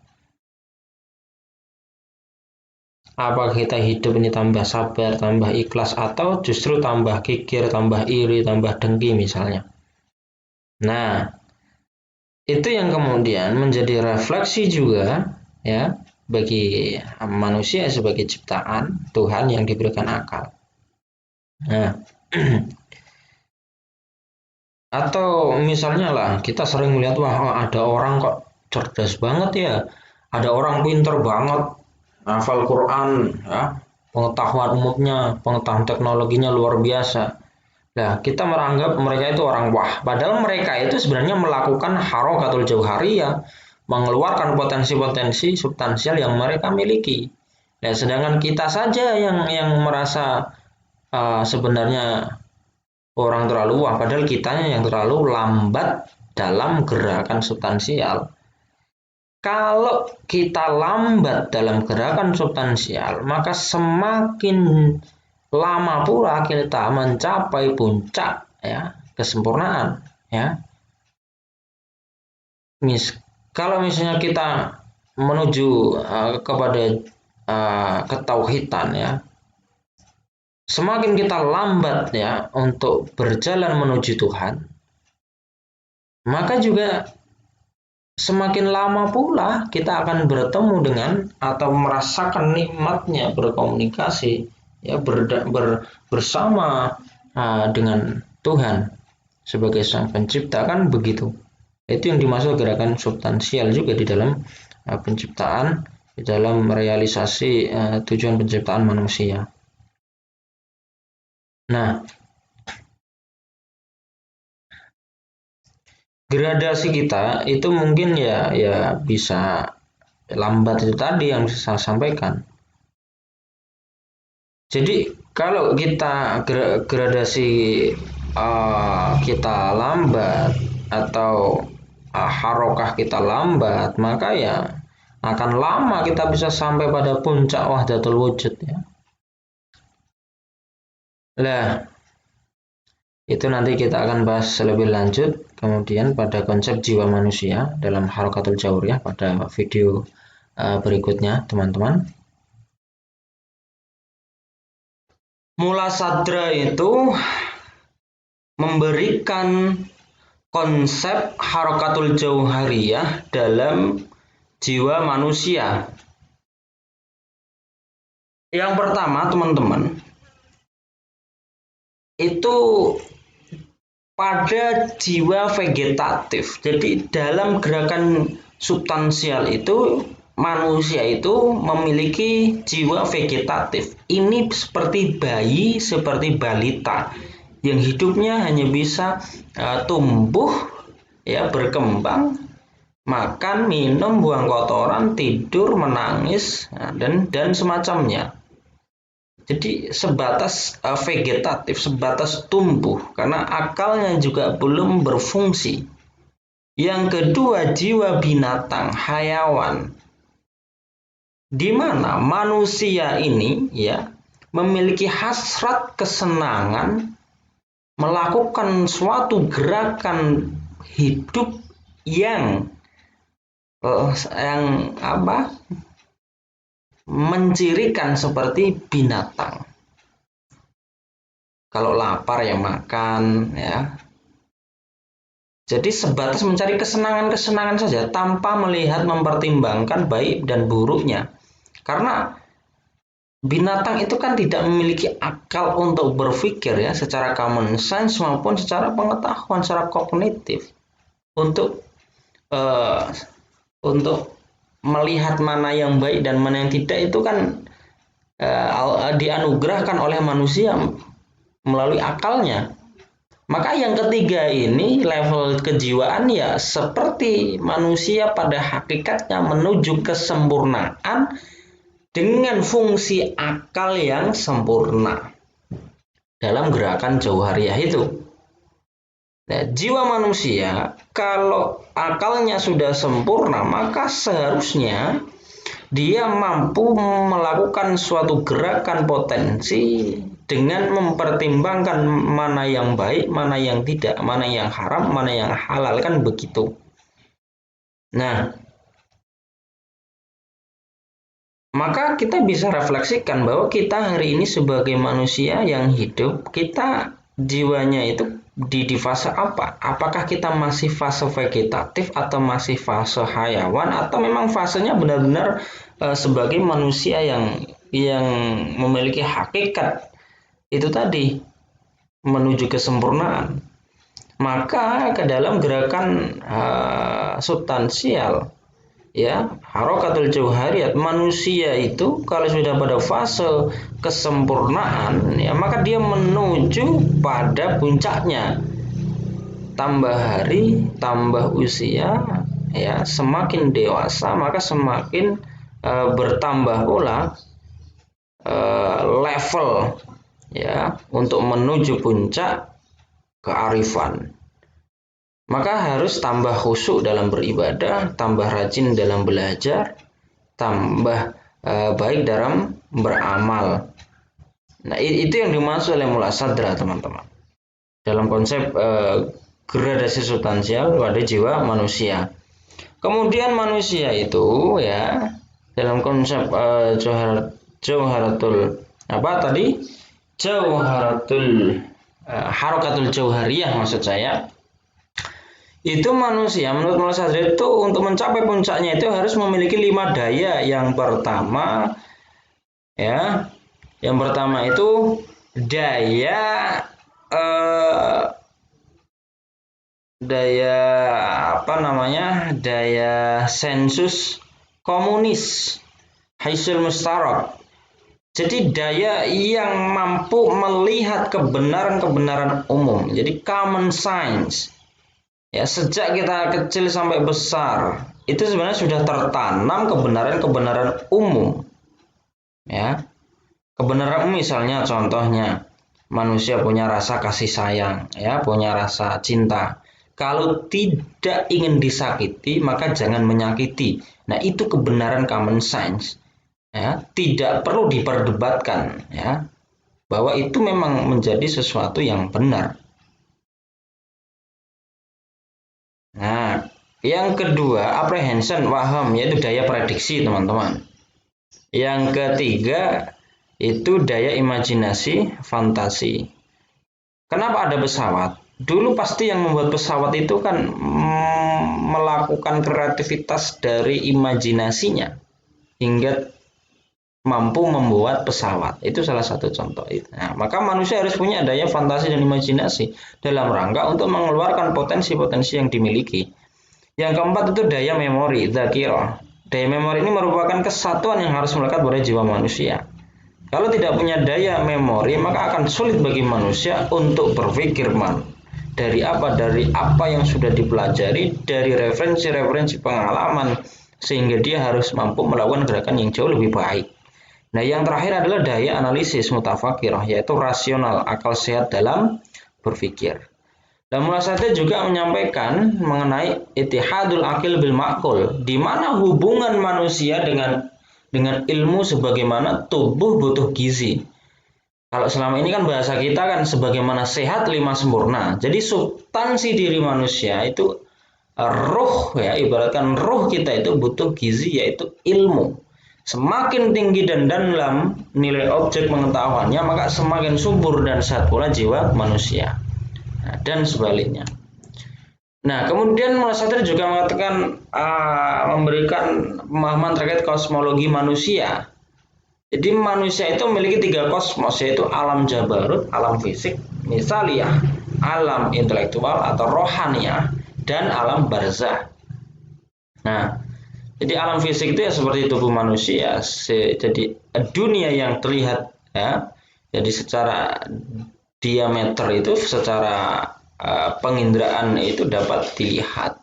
Speaker 1: Apakah kita hidup ini tambah sabar, tambah ikhlas, atau justru tambah kikir, tambah iri, tambah dengki misalnya? Nah, itu yang kemudian menjadi refleksi juga ya bagi manusia sebagai ciptaan Tuhan yang diberikan akal. Nah, atau misalnya lah kita sering melihat wah ada orang kok cerdas banget ya, ada orang pinter banget, hafal Quran, ya, pengetahuan umumnya, pengetahuan teknologinya luar biasa. Nah, kita menganggap mereka itu orang wah, padahal mereka itu sebenarnya melakukan harokatul jauhariyah, mengeluarkan potensi-potensi substansial yang mereka miliki. Nah, sedangkan kita saja yang merasa sebenarnya orang terlalu wah, padahal kitanya yang terlalu lambat dalam gerakan substansial. Kalau kita lambat dalam gerakan substansial, maka semakin lama pula kita mencapai puncak ya kesempurnaan ya. Kalau misalnya kita menuju kepada ketauhidan ya, semakin kita lambat ya untuk berjalan menuju Tuhan, maka juga semakin lama pula kita akan bertemu dengan atau merasakan nikmatnya berkomunikasi ya bersama dengan Tuhan sebagai Sang Pencipta, kan begitu. Itu yang dimaksud gerakan substansial juga di dalam penciptaan, di dalam realisasi tujuan penciptaan manusia. Nah, gradasi kita itu mungkin ya bisa lambat, itu tadi yang saya sampaikan. Jadi kalau kita gradasi kita lambat atau harokah kita lambat, maka ya akan lama kita bisa sampai pada puncak wahdatul wujud ya. Nah, itu nanti kita akan bahas lebih lanjut kemudian pada konsep jiwa manusia dalam harokatul jauriyah pada video berikutnya, teman-teman. Mula Sadra itu memberikan konsep harokatul jauhariyah dalam jiwa manusia. Yang pertama, teman-teman, itu pada jiwa vegetatif. Jadi dalam gerakan substansial itu manusia itu memiliki jiwa vegetatif. Ini seperti bayi, seperti balita yang hidupnya hanya bisa tumbuh, ya, berkembang, makan, minum, buang kotoran, tidur, menangis, dan semacamnya. Jadi sebatas vegetatif, sebatas tumbuh, karena akalnya juga belum berfungsi. Yang kedua, jiwa binatang, hayawan, di mana manusia ini ya memiliki hasrat kesenangan melakukan suatu gerakan hidup yang mencirikan seperti binatang. Kalau lapar ya makan ya. Jadi sebatas mencari kesenangan-kesenangan saja tanpa melihat mempertimbangkan baik dan buruknya. Karena binatang itu kan tidak memiliki akal untuk berpikir ya secara common sense maupun secara pengetahuan, secara kognitif untuk melihat mana yang baik dan mana yang tidak itu kan dianugerahkan oleh manusia melalui akalnya. Maka yang ketiga ini level kejiwaan ya seperti manusia pada hakikatnya menuju kesempurnaan dengan fungsi akal yang sempurna dalam gerakan jauhariyah itu. Nah, jiwa manusia kalau akalnya sudah sempurna, maka seharusnya dia mampu melakukan suatu gerakan potensi dengan mempertimbangkan mana yang baik, mana yang tidak, mana yang haram, mana yang halal, kan begitu. Nah, maka kita bisa refleksikan bahwa kita hari ini sebagai manusia yang hidup, kita jiwanya itu di fase apa? Apakah kita masih fase vegetatif atau masih fase hayawan atau memang fasenya benar-benar sebagai manusia yang memiliki hakikat itu tadi menuju kesempurnaan. Maka ke dalam gerakan substansial ya, harokatul jauhariyat, manusia itu kalau sudah pada fase kesempurnaan ya, maka dia menuju pada puncaknya. Tambah hari, tambah usia ya, semakin dewasa maka semakin bertambah pula level ya untuk menuju puncak kearifan. Maka harus tambah khusyuk dalam beribadah, tambah rajin dalam belajar, tambah baik dalam beramal. Nah, itu yang dimaksud oleh Mulasadra, teman-teman. Dalam konsep gradasi substansial pada jiwa manusia. Kemudian manusia itu ya dalam konsep jauharatul apa tadi? Jauharatul harokatul jauhariyah maksud saya. Itu manusia menurut Mulasadra itu untuk mencapai puncaknya itu harus memiliki 5 daya. Yang pertama ya, yang pertama itu daya daya sensus komunis haisul mustarak. Jadi daya yang mampu melihat kebenaran-kebenaran umum. Jadi common sense. Ya, sejak kita kecil sampai besar, itu sebenarnya sudah tertanam kebenaran-kebenaran umum. Ya. Kebenaran umum misalnya contohnya manusia punya rasa kasih sayang, ya, punya rasa cinta. Kalau tidak ingin disakiti, maka jangan menyakiti. Nah, itu kebenaran common sense. Ya, tidak perlu diperdebatkan, ya. Bahwa itu memang menjadi sesuatu yang benar. Nah, yang kedua, apprehension, paham, yaitu daya prediksi, teman-teman. Yang ketiga, itu daya imajinasi, fantasi. Kenapa ada pesawat? Dulu pasti yang membuat pesawat itu kan melakukan kreativitas dari imajinasinya hingga mampu membuat pesawat. Itu salah satu contoh. Nah, maka manusia harus punya daya fantasi dan imajinasi dalam rangka untuk mengeluarkan potensi-potensi yang dimiliki. Yang keempat itu daya memori, dzakirah. Daya memori ini merupakan kesatuan yang harus melekat pada jiwa manusia. Kalau tidak punya daya memori, maka akan sulit bagi manusia untuk berpikir dari apa yang sudah dipelajari, dari referensi-referensi pengalaman, sehingga dia harus mampu melakukan gerakan yang jauh lebih baik. Nah, yang terakhir adalah daya analisis mutafakirah, yaitu rasional, akal sehat dalam berpikir. Dan Mulasadra juga menyampaikan mengenai ittihadul akil bil ma'qul, di mana hubungan manusia dengan ilmu sebagaimana tubuh butuh gizi. Kalau selama ini kan bahasa kita kan sebagaimana sehat 5 sempurna. Jadi substansi diri manusia itu ruh ya, ibaratkan ruh kita itu butuh gizi yaitu ilmu. Semakin tinggi dan dalam nilai objek pengetahuannya, maka semakin subur dan sehat pula jiwa manusia. Nah, dan sebaliknya. Nah, kemudian Mulasadra juga mengatakan memberikan pemahaman terkait kosmologi manusia. Jadi manusia itu memiliki 3 kosmos, yaitu alam jabarut, alam fisik, misaliyah, alam intelektual atau rohaniyah, dan alam barzah. Nah, jadi alam fisik itu ya seperti tubuh manusia, jadi dunia yang terlihat ya. Jadi secara diameter itu secara penginderaan itu dapat dilihat.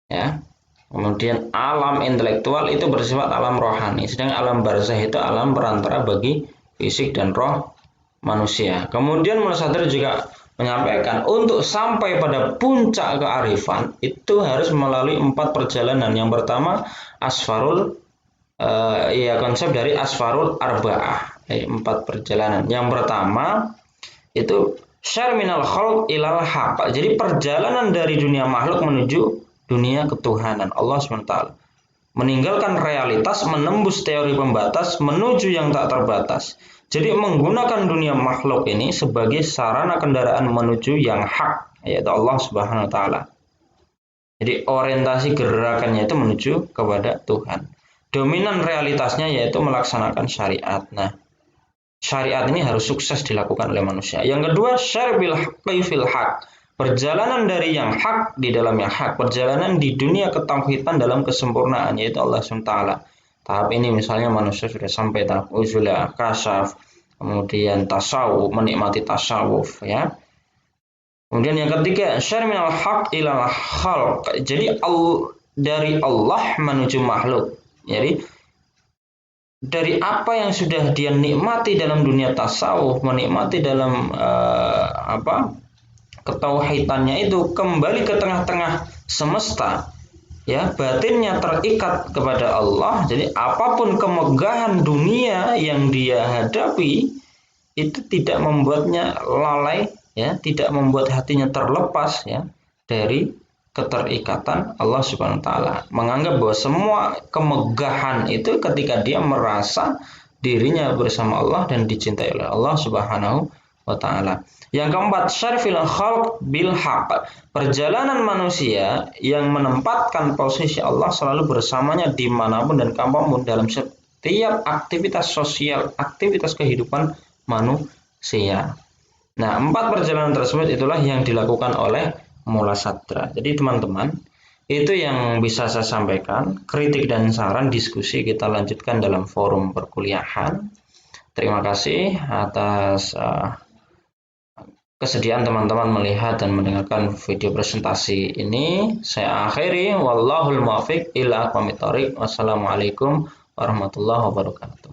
Speaker 1: Ya. Kemudian alam intelektual itu bersifat alam rohani, sedangkan alam barzah itu alam perantara bagi fisik dan roh manusia. Kemudian Mulasadra juga menyampaikan untuk sampai pada puncak kearifan itu harus melalui 4 perjalanan. Yang pertama asfarul konsep dari asfarul arba'ah, 4 perjalanan. Yang pertama itu syar minal khalq ilal haq. Jadi perjalanan dari dunia makhluk menuju dunia ketuhanan Allah SWT. Meninggalkan realitas, menembus teori pembatas, menuju yang tak terbatas. Jadi menggunakan dunia makhluk ini sebagai sarana kendaraan menuju yang hak, yaitu Allah Subhanahu wa taala. Jadi orientasi gerakannya itu menuju kepada Tuhan. Dominan realitasnya yaitu melaksanakan syariat. Nah, syariat ini harus sukses dilakukan oleh manusia. Yang kedua, syarbil haqqi fil haq. Perjalanan dari yang hak di dalam yang hak, perjalanan di dunia ketauhidan dalam kesempurnaan yaitu Allah SWT. Tahap ini misalnya manusia sudah sampai tahap uzulah, kasyaf, kemudian tasawuf, menikmati tasawuf ya. Kemudian yang ketiga, syar minal haq ilal khalq. Jadi dari Allah menuju makhluk. Jadi dari apa yang sudah dia nikmati dalam dunia tasawuf, menikmati dalam ketauhidannya itu kembali ke tengah-tengah semesta, ya batinnya terikat kepada Allah. Jadi apapun kemegahan dunia yang dia hadapi itu tidak membuatnya lalai, ya tidak membuat hatinya terlepas ya dari keterikatan Allah Subhanahu wa taala. Menganggap bahwa semua kemegahan itu ketika dia merasa dirinya bersama Allah dan dicintai oleh Allah Subhanahu wa taala. Yang keempat, syarfil khalq bil haq. Perjalanan manusia yang menempatkan posisi Allah selalu bersamanya dimanapun dan kapanpun dalam setiap aktivitas sosial, aktivitas kehidupan manusia. Nah, 4 perjalanan tersebut itulah yang dilakukan oleh Mula Sadra. Jadi teman-teman, itu yang bisa saya sampaikan. Kritik dan saran diskusi kita lanjutkan dalam forum perkuliahan. Terima kasih atas kesediaan teman-teman melihat dan mendengarkan video presentasi ini. Saya akhiri, wallahul muwaffiq ila aqwamit thoriq. Wassalamualaikum warahmatullahi wabarakatuh.